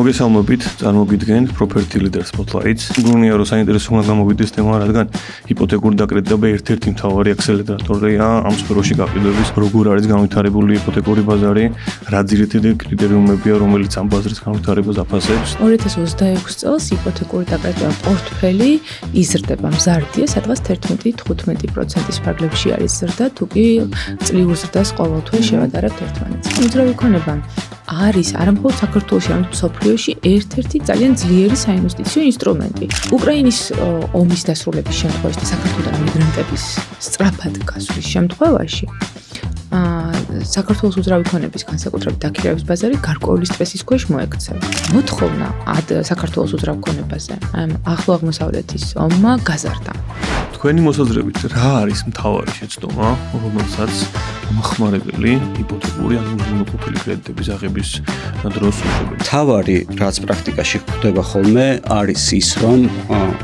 მოგესალმებით, წარმოგიდგენთ Property Leader Spotlight-ს. გონია რომ საინტერესო უნდა გამოვიდეს თემა, რადგან იპოთეკური დაკრედიტება ერთ-ერთი მთავარი აქსელერატორია ამ სფეროში გაყიდვების, როგორ არის განვითარებული იპოთეკური ბაზარი, რა ძირითადი კრიტერიუმებია, რომელიც ამ ბაზრის განვითარებას აფასებს. 2026 წელს იპოთეკური დაკრედიტება პორტფელი იზრდება, მზარდია, სადღაც 11-15%-ის ფარგლებში არის ზრდა, თუ კი წლიურ ზრდას ყოველთვე შევადარებთ ერთმანეთს. უძრავი ქონება არის არამხოლოდ საქართველოში, არამედ მსოფლიოში ერთ-ერთი ძალიან ძლიერი საინვესტიციო ინსტრუმენტი. უკრაინის ომის დასრულების შემთხვევაში და საქართველოსთან მიგრანტების სწრაფად გასვლის შემთხვევაში საქართველოს უძრავი ქონების განსაკუთრებით დაქირავების ბაზარი გარკვეული სტრესის ქვეშ მოექცევა. მოთხოვნა საქართველოს უძრავ ქონებაზე ახლო აღმოსავლეთის ომმა გაზარდა. თქვენი მოსაზრებით რა არის მთავარი შეცდომა, რომელსაც მომხმარებელი იპოთეკური ან უზრუნველყოფილი კრედიტების აღების დროს უშვებენ? მთავარი, რაც პრაქტიკაში ხდება ხოლმე, არის ის, რომ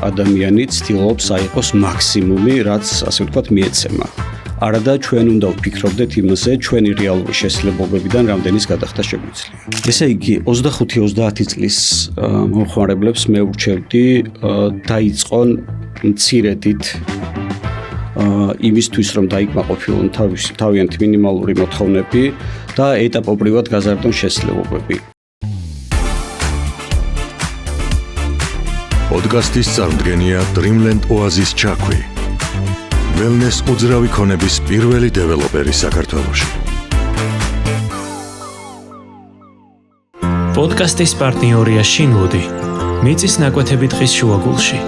ადამიანი ცდილობს აიღოს მაქსიმუმი, რაც ასე ვთქვათ, მიეცემა. არადა ჩვენ უნდა ვფიქრობდეთ იმაზე, ჩვენი რეალური შესაძლებლობებიდან რამდენის გადახდა შეგვიძლია. ესე იგი, 25-30 წლის მომხმარებლებს მე ვურჩევდი დაიწყონ მცირედით იმისთვის, რომ დაიკმაყოფილონ თავიანთი მინიმალური მოთხოვნები და ეტაპობრივად გაზარდონ შესაძლებლობები. პოდკასტის წარმოდგენია Dreamland Oasis Chakwi. Wellness უძრავი ქონების პირველი დეველოპერი საქართველოში. პოდკასტის პარტნიორია შინლუდი. მიწის ნაკვეთები დღის შუაგულში.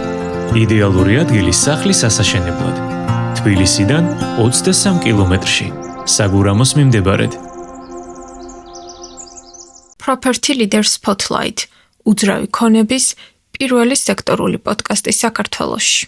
იდეალური ადგილი სახლის ასაშენებლად. თბილისიდან 23 კილომეტრში. საგურამოს მიმდებარედ. Property Leader Spotlight. უძრავი ქონების პირველი სექტორული პოდკასტი საქართველოში.